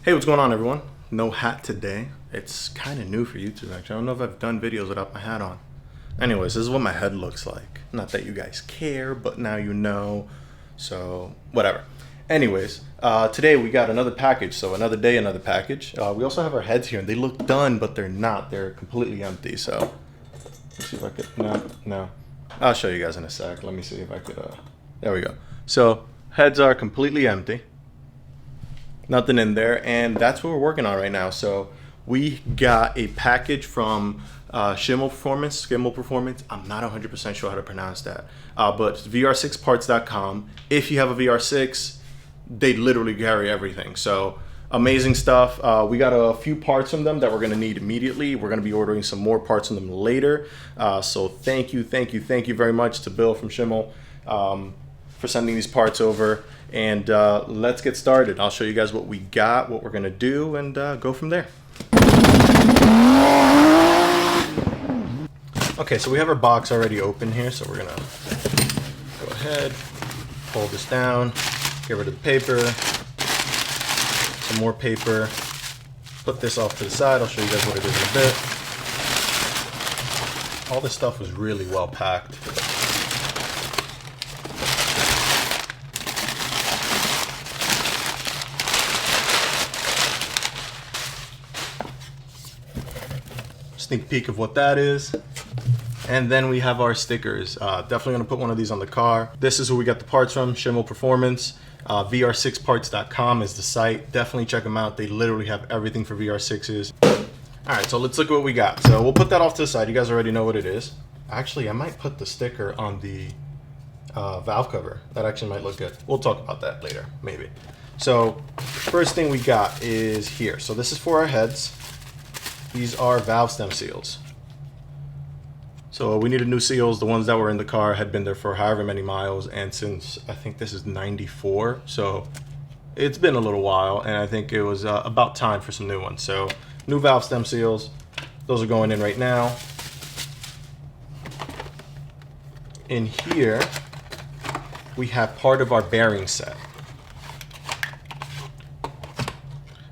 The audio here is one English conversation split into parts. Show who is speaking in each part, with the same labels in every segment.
Speaker 1: Hey, what's going on, everyone? No hat today. It's kind of new for YouTube, actually. I don't know if I've done videos without my hat on. Anyways, this is what my head looks like. Not that you guys care, but now you know. So, whatever. Anyways, today we got another package. So, another day, another package. We also have our heads here, and they look done, but they're not. They're completely empty. So, let's see if I could... No. I'll show you guys in a sec. Let me see if I could... There we go. So, heads are completely empty. Nothing in there, and that's what we're working on right now. So we got a package from Schimmel Performance. I'm not 100% sure how to pronounce that, but VR6parts.com. If you have a VR6, they literally carry everything. So amazing stuff. We got a few parts from them that we're going to need immediately. We're going to be ordering some more parts from them later. So thank you very much to Bill from Schimmel for sending these parts over. And let's get started. I'll show you guys what we got, what we're gonna do, and go from there. Okay, so we have our box already open here, so we're gonna go ahead, fold this down, get rid of the paper, some more paper, put this off to the side. I'll show you guys what it is in a bit. All this stuff was really well packed. Sneak peek of what that is. And then we have our stickers. Definitely gonna put one of these on the car. This is who we got the parts from, Schimmel Performance. VR6parts.com is the site. Definitely check them out. They literally have everything for VR6s. All right, so let's look at what we got. So we'll put that off to the side. You guys already know what it is. Actually, I might put the sticker on the valve cover. That actually might look good. We'll talk about that later, maybe. So first thing we got is here. So this is for our heads. These are valve stem seals. So we needed new seals. The ones that were in the car had been there for however many miles, and since I think this is 94, so it's been a little while, and I think it was about time for some new ones. So new valve stem seals, those are going in right now. In here, we have part of our bearing set.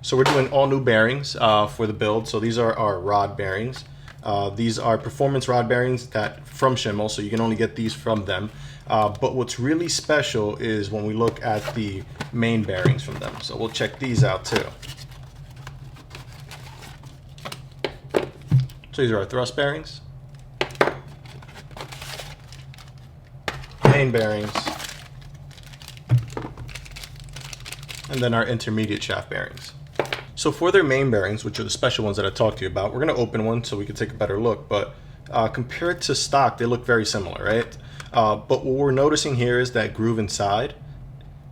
Speaker 1: So we're doing all new bearings for the build. So these are our rod bearings. These are performance rod bearings that from Schimmel, so you can only get these from them. But what's really special is when we look at the main bearings from them. So we'll check these out too. So these are our thrust bearings, main bearings, and then our intermediate shaft bearings. So for their main bearings, which are the special ones that I talked to you about, we're going to open one so we can take a better look. But compared to stock, they look very similar, right? But what we're noticing here is that groove inside.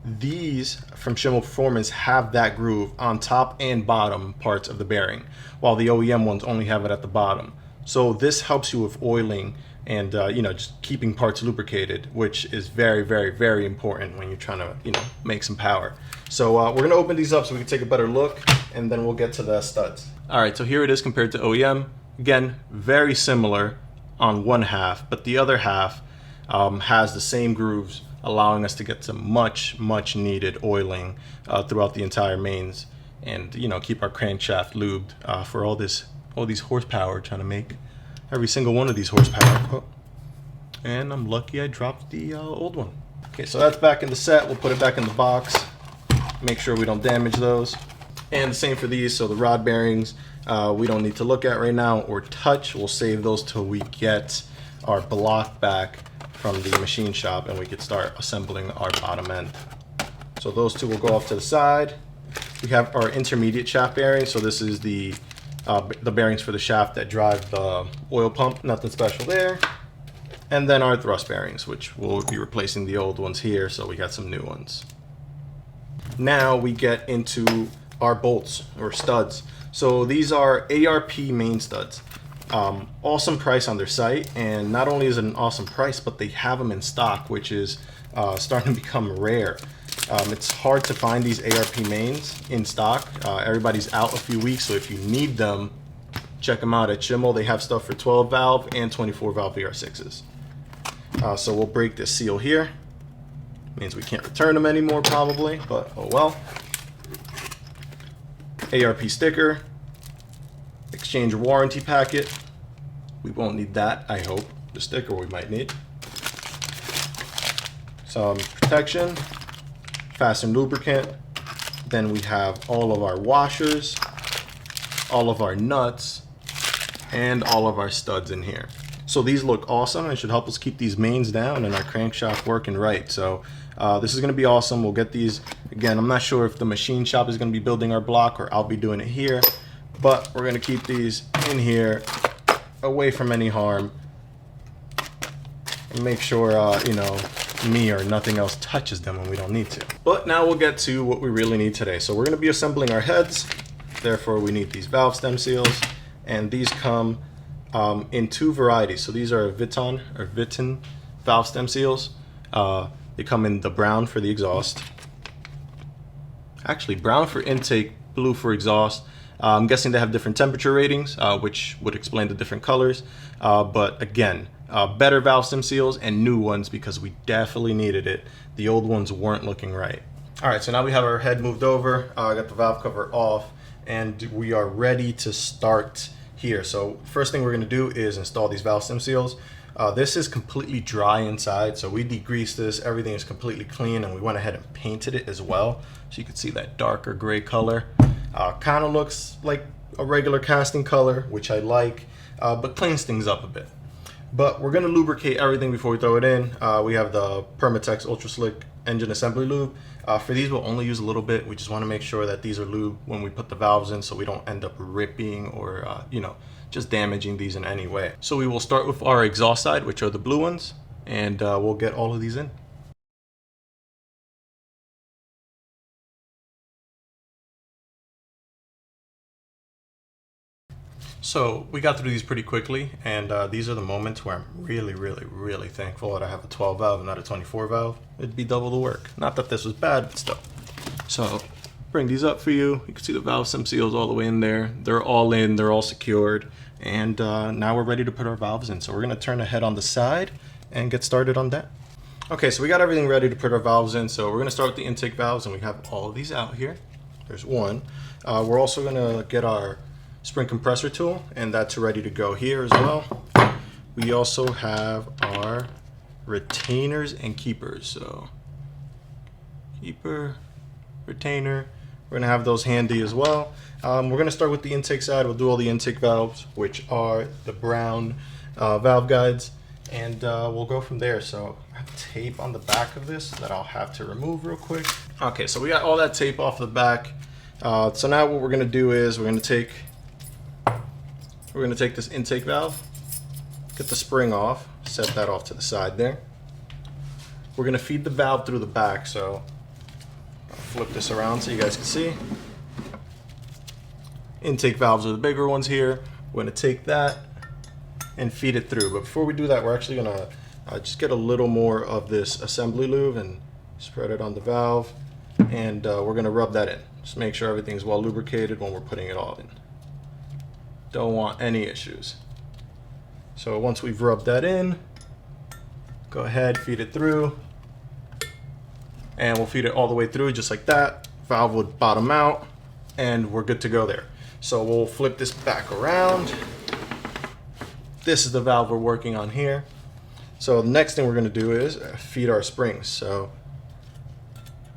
Speaker 1: These from Schimmel Performance have that groove on top and bottom parts of the bearing, while the OEM ones only have it at the bottom. So this helps you with oiling and just keeping parts lubricated, which is very important when you're trying to make some power. So we're going to open these up so we can take a better look, and then we'll get to the studs. All right, so here it is compared to OEM. Again, very similar on one half, but the other half has the same grooves, allowing us to get some much needed oiling throughout the entire mains, and keep our crankshaft lubed for all these horsepower, trying to make every single one of these horsepower. And I'm lucky I dropped the old one. Okay, so that's back in the set. We'll put it back in the box. Make sure we don't damage those. And the same for these. So the rod bearings, we don't need to look at right now or touch. We'll save those till we get our block back from the machine shop and we can start assembling our bottom end. So those two will go off to the side. We have our intermediate shaft bearings. So this is the bearings for the shaft that drive the oil pump. Nothing special there. And then our thrust bearings, which will be replacing the old ones here. So we got some new ones. Now we get into our bolts or studs. So these are ARP main studs. Awesome price on their site, and not only is it an awesome price, but they have them in stock, which is starting to become rare. It's hard to find these ARP mains in stock. Everybody's out a few weeks, so if you need them, check them out at Schimmel. They have stuff for 12 valve and 24 valve VR6s. So we'll break this seal here. Means we can't return them anymore probably, but oh well. ARP sticker, exchange warranty packet. We won't need that, I hope. The sticker we might need. Some protection, fasten lubricant. Then we have all of our washers, all of our nuts, and all of our studs in here. So these look awesome and should help us keep these mains down and our crankshaft working right. So this is going to be awesome. We'll get these. Again, I'm not sure if the machine shop is going to be building our block or I'll be doing it here, but we're going to keep these in here away from any harm and make sure you know, me or nothing else touches them when we don't need to. But now we'll get to what we really need today. So we're going to be assembling our heads. Therefore, we need these valve stem seals, and these come in two varieties. So these are Viton valve stem seals. They come in the brown for the exhaust. Actually, brown for intake, blue for exhaust. I'm guessing they have different temperature ratings, which would explain the different colors. But again, better valve stem seals and new ones because we definitely needed it. The old ones weren't looking right. All right, so now we have our head moved over. I got the valve cover off, and we are ready to start here. So first thing we're going to do is install these valve stem seals. This is completely dry inside, so we degreased this. Everything is completely clean, and we went ahead and painted it as well. So you can see that darker gray color. Kind of looks like a regular casting color, which I like, but cleans things up a bit. But we're going to lubricate everything before we throw it in. We have the Permatex Ultra Slick engine assembly lube. For these, we'll only use a little bit. We just want to make sure that these are lubed when we put the valves in, so we don't end up ripping or you know, just damaging these in any way. So we will start with our exhaust side, which are the blue ones, and we'll get all of these in. So we got through these pretty quickly, and these are the moments where I'm really thankful that I have a 12 valve and not a 24 valve. It'd be double the work. Not that this was bad, but still. So bring these up for you. You can see the valve stem seals all the way in there. They're all in, they're all secured, and now we're ready to put our valves in. So we're gonna turn the head on the side and get started on that. Okay, so we got everything ready to put our valves in. So we're gonna start with the intake valves, and we have all of these out here. There's one. We're also gonna get our spring compressor tool, and that's ready to go here as well. We also have our retainers and keepers. So keeper, retainer, we're gonna have those handy as well. We're gonna start with the intake side. We'll do all the intake valves, which are the brown valve guides, and we'll go from there. So I have tape on the back of this that I'll have to remove real quick. Okay, so we got all that tape off the back. So now what we're gonna do is we're gonna take this intake valve, get the spring off, set that off to the side there. We're gonna feed the valve through the back, so I'll flip this around so you guys can see. Intake valves are the bigger ones here. We're gonna take that and feed it through. But before we do that, we're actually gonna just get a little more of this assembly lube and spread it on the valve, and we're gonna rub that in. Just make sure everything's well lubricated when we're putting it all in. Don't want any issues. So once we've rubbed that in, go ahead, feed it through, and we'll feed it all the way through just like that. Valve would bottom out, and we're good to go there. So we'll flip this back around. This is the valve we're working on here. So the next thing we're gonna do is feed our springs. So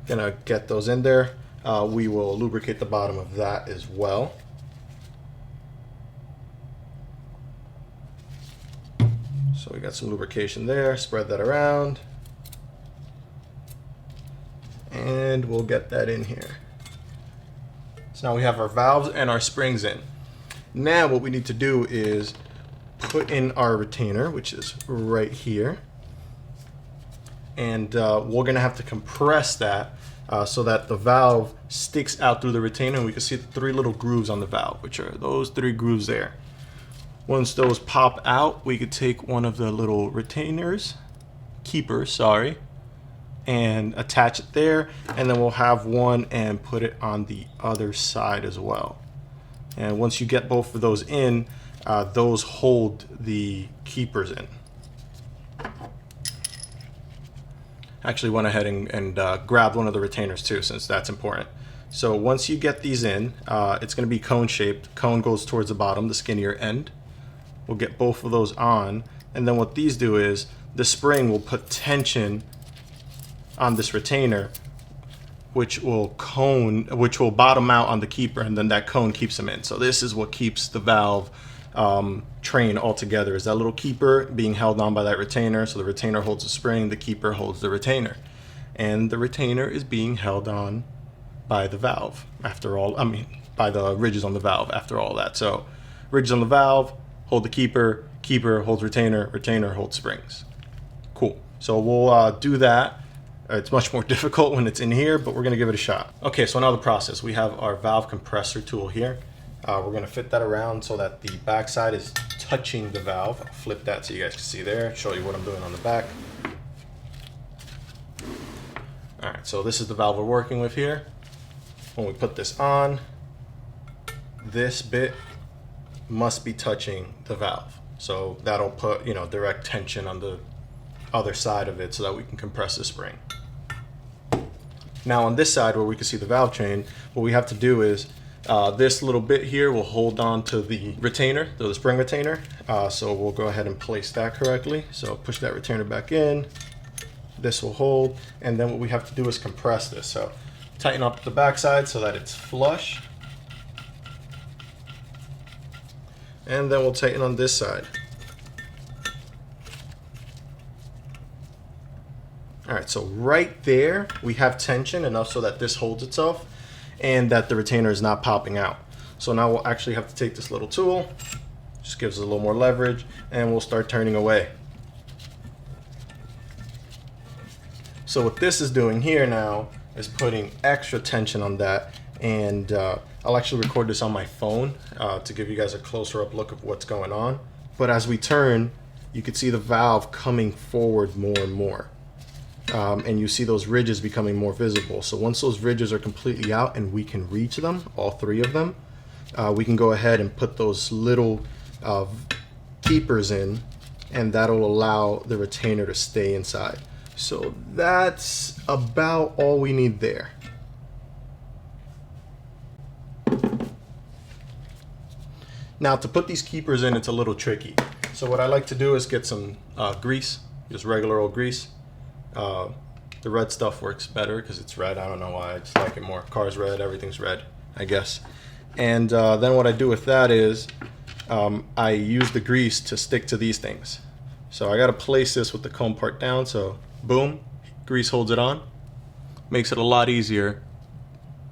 Speaker 1: gonna get those in there. We will lubricate the bottom of that as well. So we got some lubrication there, spread that around, and we'll get that in here. So now we have our valves and our springs in. Now what we need to do is put in our retainer, which is right here, and we're gonna have to compress that so that the valve sticks out through the retainer, and we can see the 3 little grooves on the valve, which are those 3 grooves there. Once those pop out, we could take one of the little retainers, keepers, sorry, and attach it there, and then we'll have one and put it on the other side as well. And once you get both of those in, those hold the keepers in. Actually went ahead and grabbed one of the retainers too, since that's important. So once you get these in, it's going to be cone shaped. Cone goes towards the bottom, the skinnier end. We'll get both of those on, and then what these do is the spring will put tension on this retainer, which will bottom out on the keeper, and then that cone keeps them in. So this is what keeps the valve train all together, is that little keeper being held on by that retainer. So the retainer holds the spring, the keeper holds the retainer, and the retainer is being held on by the valve after all. I mean, by the ridges on the valve after all that. So ridges on the valve hold the keeper, keeper holds retainer, retainer holds springs. Cool. So we'll do that. It's much more difficult when it's in here, but we're going to give it a shot. Okay, so now the process. We have our valve compressor tool here. We're going to fit that around so that the back side is touching the valve. I'll flip that so you guys can see there, show you what I'm doing on the back. All right, so this is the valve we're working with here. When we put this on, this bit must be touching the valve. So that'll put, direct tension on the other side of it so that we can compress the spring. Now on this side where we can see the valve train, what we have to do is this little bit here will hold on to the retainer, the spring retainer. So we'll go ahead and place that correctly. So push that retainer back in. This will hold, and then what we have to do is compress this. So tighten up the back side so that it's flush. And then we'll tighten on this side. All right, so right there, we have tension enough so that this holds itself and that the retainer is not popping out. So now we'll actually have to take this little tool, just gives us a little more leverage, and we'll start turning away. So what this is doing here now is putting extra tension on that, and I'll actually record this on my phone to give you guys a closer up look of what's going on. But as we turn, you can see the valve coming forward more and more. And you see those ridges becoming more visible. So once those ridges are completely out and we can reach them, all three of them, we can go ahead and put those little keepers in, and that'll allow the retainer to stay inside. So that's about all we need there. Now to put these keepers in, it's a little tricky. So what I like to do is get some grease, just regular old grease. The red stuff works better because it's red. I don't know why, I just like it more. Car's red, everything's red, I guess. And then what I do with that is I use the grease to stick to these things. So I got to place this with the cone part down, so boom, grease holds it on. Makes it a lot easier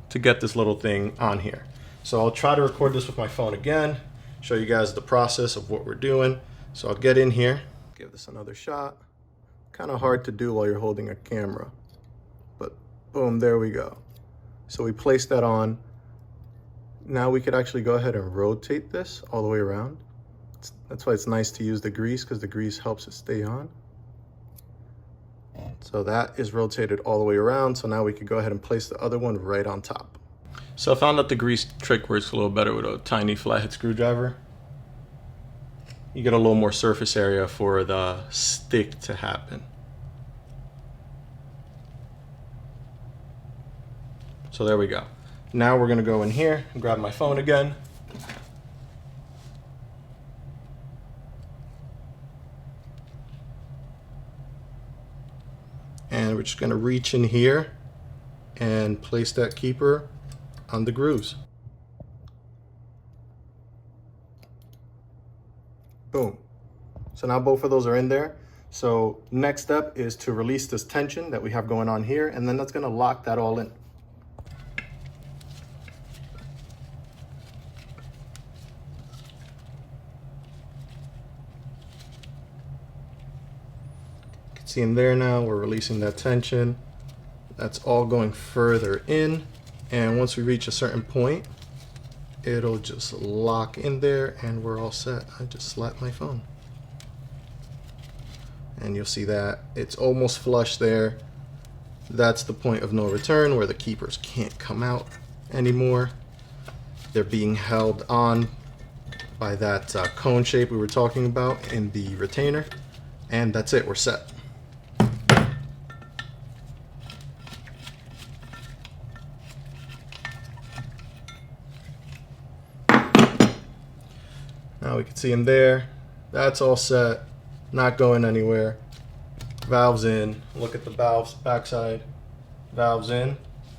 Speaker 1: to get this little thing on here. So I'll try to record this with my phone again, show you guys the process of what we're doing. So I'll get in here, give this another shot. Kind of hard to do while you're holding a camera, but boom, there we go. So we place that on. Now we could actually go ahead and rotate this all the way around. That's why it's nice to use the grease, because the grease helps it stay on. So that is rotated all the way around. So now we could go ahead and place the other one right on top. So I found that the grease trick works a little better with a tiny flathead screwdriver. You get a little more surface area for the stick to happen. So there we go. Now we're gonna go in here and grab my phone again. And we're just gonna reach in here and place that keeper on the grooves. Boom. So now both of those are in there. So next step is to release this tension that we have going on here, and then that's gonna lock that all in. You can see in there now, we're releasing that tension. That's all going further in. And once we reach a certain point, it'll just lock in there and we're all set. I just slapped my phone. And you'll see that it's almost flush there. That's the point of no return where the keepers can't come out anymore. They're being held on by that cone shape we were talking about in the retainer. And that's it, we're set. Now we can see them there. That's all set, not going anywhere. Valves in. Look at the valves backside. Valves in.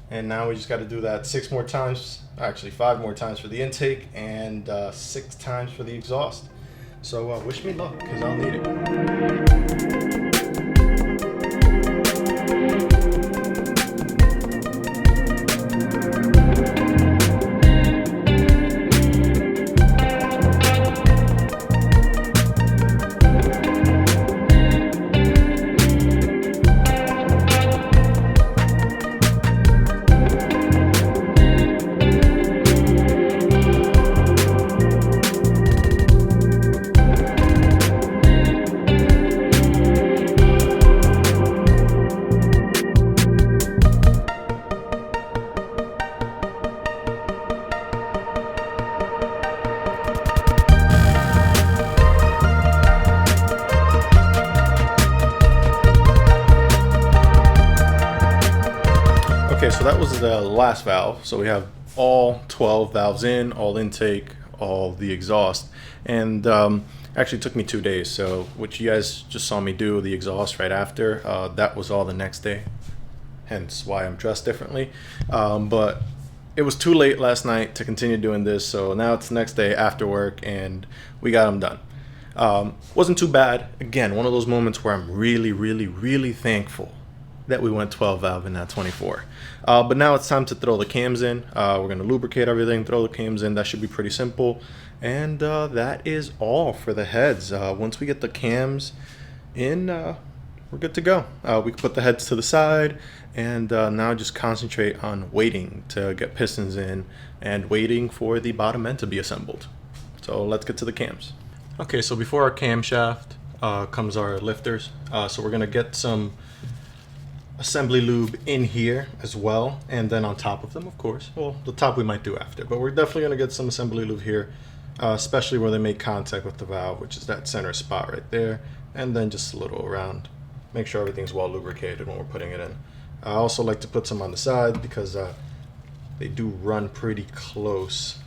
Speaker 1: And now we just got to do that 6 more times, actually 5 more times for the intake and 6 times for the exhaust. So wish me luck, because I'll need it. Okay, so that was the last valve. So we have all 12 valves in, all intake, all the exhaust, and actually took me 2 days. So what you guys just saw me do, the exhaust right after, that was all the next day. Hence why I'm dressed differently. But it was too late last night to continue doing this, so now it's the next day after work, and we got them done. Wasn't too bad. Again, one of those moments where I'm really thankful that we went 12 valve and not 24. But now it's time to throw the cams in. We're gonna lubricate everything, throw the cams in. That should be pretty simple. And that is all for the heads. Once we get the cams in, we're good to go. We can put the heads to the side and now just concentrate on waiting to get pistons in and waiting for the bottom end to be assembled. So let's get to the cams. Okay, so before our camshaft comes our lifters. So we're gonna get some assembly lube in here as well, and then on top of them, of course. Well, the top we might do after, but we're definitely going to get some assembly lube here, especially where they make contact with the valve, which is that center spot right there, and then just a little around. Make sure everything's well lubricated when we're putting it in. I also like to put some on the side because they do run pretty close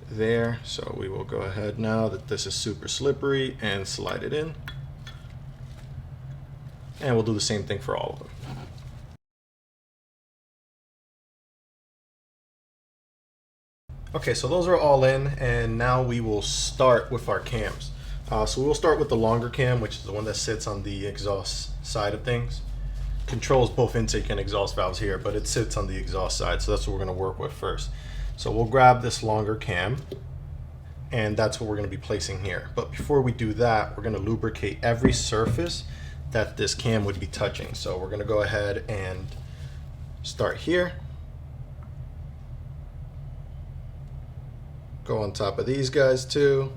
Speaker 1: there. So we will go ahead now that this is super slippery and slide it in. And we'll do the same thing for all of them. Okay, so those are all in, and now we will start with our cams. So we'll start with the longer cam, which is the one that sits on the exhaust side of things. Controls both intake and exhaust valves here, but it sits on the exhaust side, so that's what we're going to work with first. So we'll grab this longer cam, and that's what we're going to be placing here. But before we do that, we're going to lubricate every surface that this cam would be touching. So we're going to go ahead and start here. Go on top of these guys too.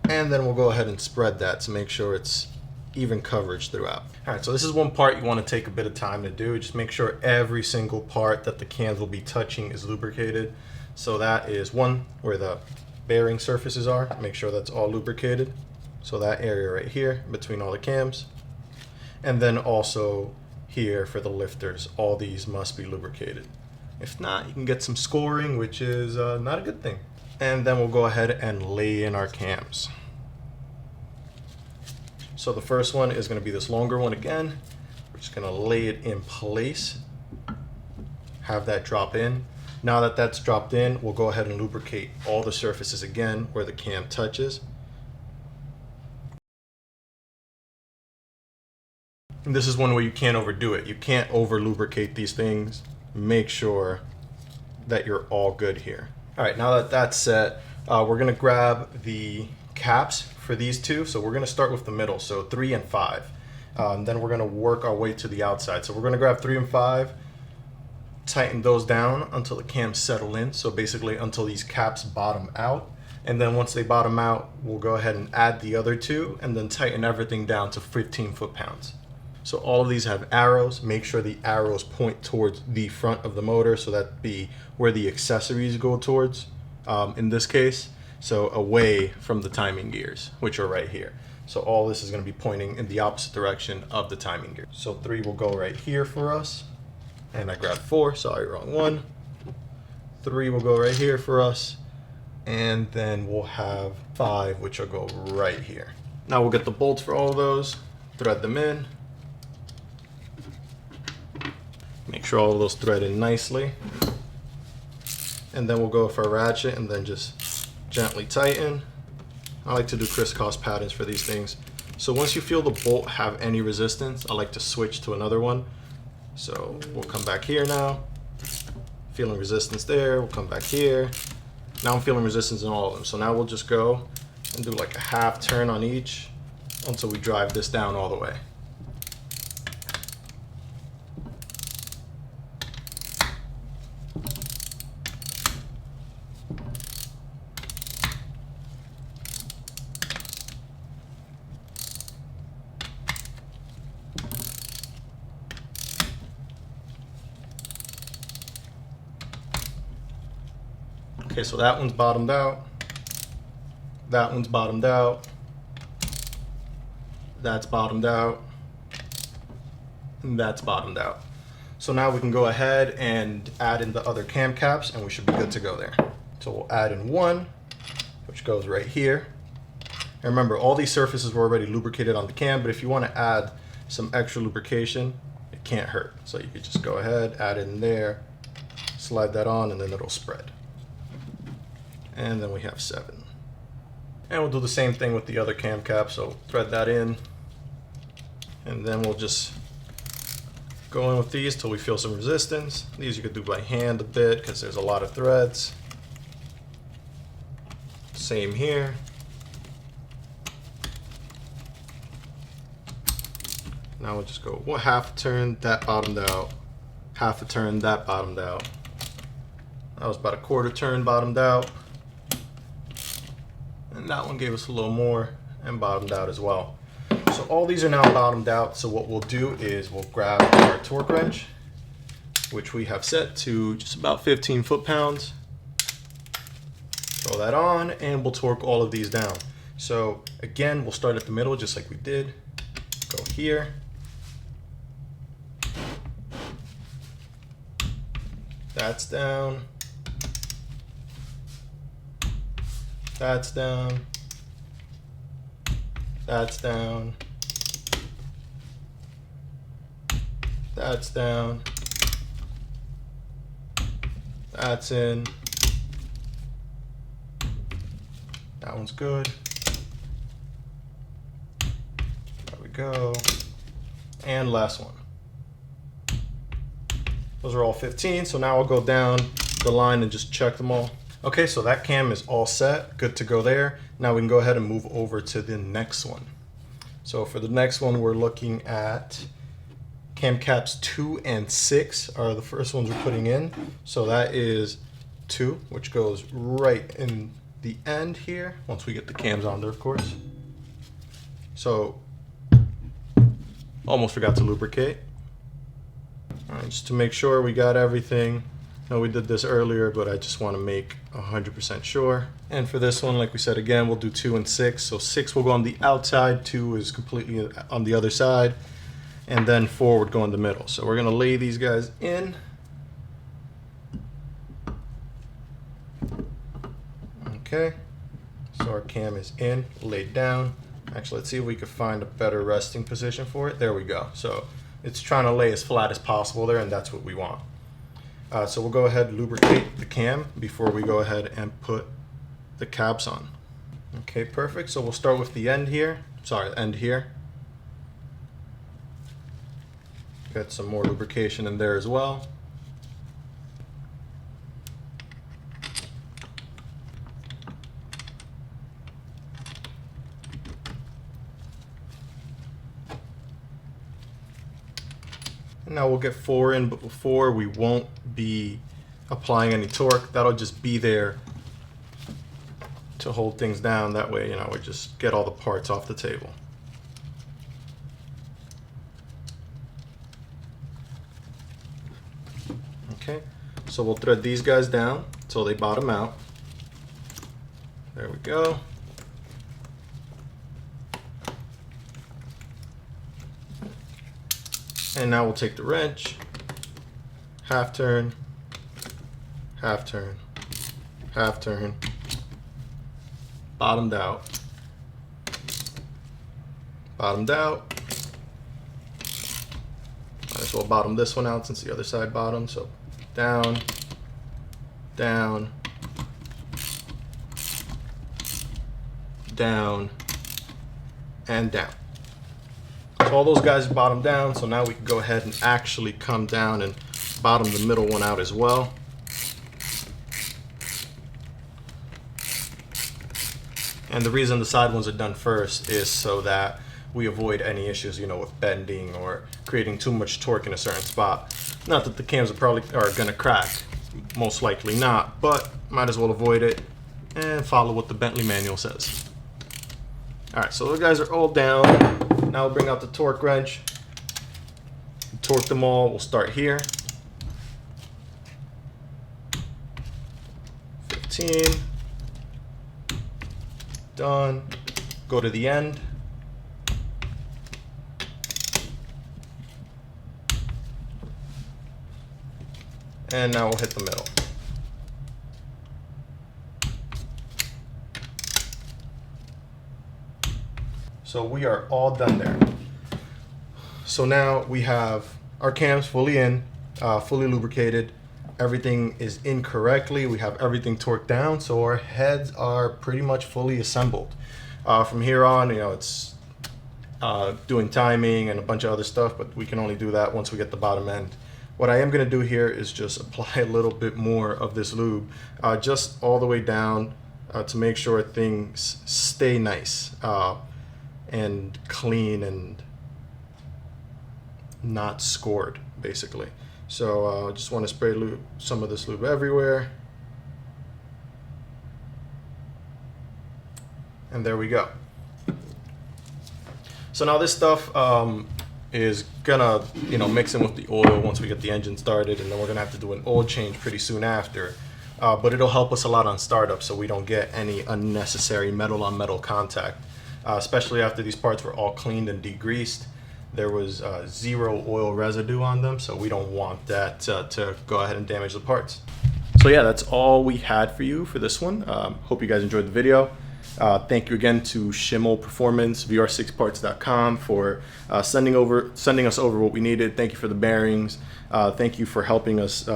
Speaker 1: And then we'll go ahead and spread that to make sure it's even coverage throughout. All right, so this is one part you want to take a bit of time to do. Just make sure every single part that the cams will be touching is lubricated. So that is one where the bearing surfaces are. Make sure that's all lubricated. So that area right here between all the cams. And then also here for the lifters, all these must be lubricated. If not, you can get some scoring, which is not a good thing. And then we'll go ahead and lay in our cams. So the first one is going to be this longer one again. We're just going to lay it in place, have that drop in. Now that that's dropped in, we'll go ahead and lubricate all the surfaces again where the cam touches. And this is one where you can't overdo it. You can't over lubricate these things. Make sure that you're all good here. All right, now that that's set, we're gonna grab the caps for these two. So we're gonna start with the middle, so 3 and 5. Then we're gonna work our way to the outside. So we're gonna grab 3 and 5, tighten those down until the cams settle in. So basically until these caps bottom out. And then once they bottom out, we'll go ahead and add the other two and then tighten everything down to 15 foot-pounds. So all of these have arrows. Make sure the arrows point towards the front of the motor, so that'd be where the accessories go towards, in this case. So away from the timing gears, which are right here. So all this is going to be pointing in the opposite direction of the timing gear. So 3 will go right here for us. And I grabbed 4, sorry, wrong one. 3 will go right here for us. And then we'll have 5, which will go right here. Now we'll get the bolts for all of those, thread them in. Make sure all of those thread in nicely. And then we'll go for a ratchet and then just gently tighten. I like to do crisscross patterns for these things. So once you feel the bolt have any resistance, I like to switch to another one. So we'll come back here now. Feeling resistance there, we'll come back here. Now I'm feeling resistance in all of them. So now we'll just go and do like a half turn on each until we drive this down all the way. Okay, so that one's bottomed out. That one's bottomed out. That's bottomed out. And that's bottomed out. So now we can go ahead and add in the other cam caps and we should be good to go there. So we'll add in one, which goes right here. And remember, all these surfaces were already lubricated on the cam, but if you want to add some extra lubrication, it can't hurt. So you could just go ahead, add it in there, slide that on, and then it'll spread. And then we have 7. And we'll do the same thing with the other cam cap, so thread that in. And then we'll just go in with these till we feel some resistance. These you could do by hand a bit because there's a lot of threads. Same here. Now we'll just go half a turn, that bottomed out. Half a turn, that bottomed out. That was about a quarter turn bottomed out. And that one gave us a little more and bottomed out as well. So all these are now bottomed out. So what we'll do is we'll grab our torque wrench, which we have set to just about 15 foot-pounds. Throw that on and we'll torque all of these down. So again, we'll start at the middle just like we did. Go here. That's down. That's down. That's down. That's down. That's in. That one's good. There we go. And last one. Those are all 15, so now I'll go down the line and just check them all. Okay, so that cam is all set, good to go there. Now we can go ahead and move over to the next one. So for the next one, we're looking at cam caps 2 and 6 are the first ones we're putting in. So that is 2, which goes right in the end here, once we get the cams on there, of course. So, almost forgot to lubricate. All right, just to make sure we got everything. I know we did this earlier, but I just want to make 100% sure. And for this one, like we said again, we'll do 2 and 6. So 6 will go on the outside, 2 is completely on the other side, and then 4 would go in the middle. So we're gonna lay these guys in. Okay, so our cam is in, laid down. Actually, let's see if we can find a better resting position for it. There we go. So it's trying to lay as flat as possible there, and that's what we want. So we'll go ahead and lubricate the cam before we go ahead and put the caps on. Okay, perfect. So we'll start with the end here. Sorry, end here. Got some more lubrication in there as well. Now we'll get 4 in, but before we won't be applying any torque. That'll just be there to hold things down. That way, you know, we just get all the parts off the table. Okay, so we'll thread these guys down until they bottom out. There we go. And now we'll take the wrench, half turn, half turn, half turn, bottomed out, bottomed out. Might as well bottom this one out since the other side bottomed. So down, down, down, and down. So all those guys bottom down, so now we can go ahead and actually come down and bottom the middle one out as well. And the reason the side ones are done first is so that we avoid any issues, you know, with bending or creating too much torque in a certain spot. Not that the cams are gonna crack, most likely not, but might as well avoid it and follow what the Bentley manual says. All right, so those guys are all down. Now we'll bring out the torque wrench, torque them all. We'll start here. 15, done. Go to the end. And now we'll hit the middle. So we are all done there. So now we have our cams fully in, fully lubricated. Everything is in correctly. We have everything torqued down. So our heads are pretty much fully assembled. From here on, you know, it's doing timing and a bunch of other stuff, but we can only do that once we get the bottom end. What I am gonna do here is just apply a little bit more of this lube, just all the way down to make sure things stay nice. And clean and not scored, basically. So I just want to spray some of this lube everywhere. And there we go. So now this stuff is gonna, you know, mix in with the oil once we get the engine started, and then we're gonna have to do an oil change pretty soon after. But it'll help us a lot on startup so we don't get any unnecessary metal on metal contact. Especially after these parts were all cleaned and degreased. There was zero oil residue on them, so we don't want that to go ahead and damage the parts. So yeah, that's all we had for you for this one. Hope you guys enjoyed the video. Thank you again to Schimmel Performance, VR6parts.com for sending us over what we needed. Thank you for the bearings. Thank you for helping us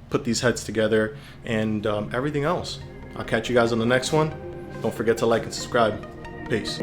Speaker 1: put these heads together and everything else. I'll catch you guys on the next one. Don't forget to like and subscribe. Peace.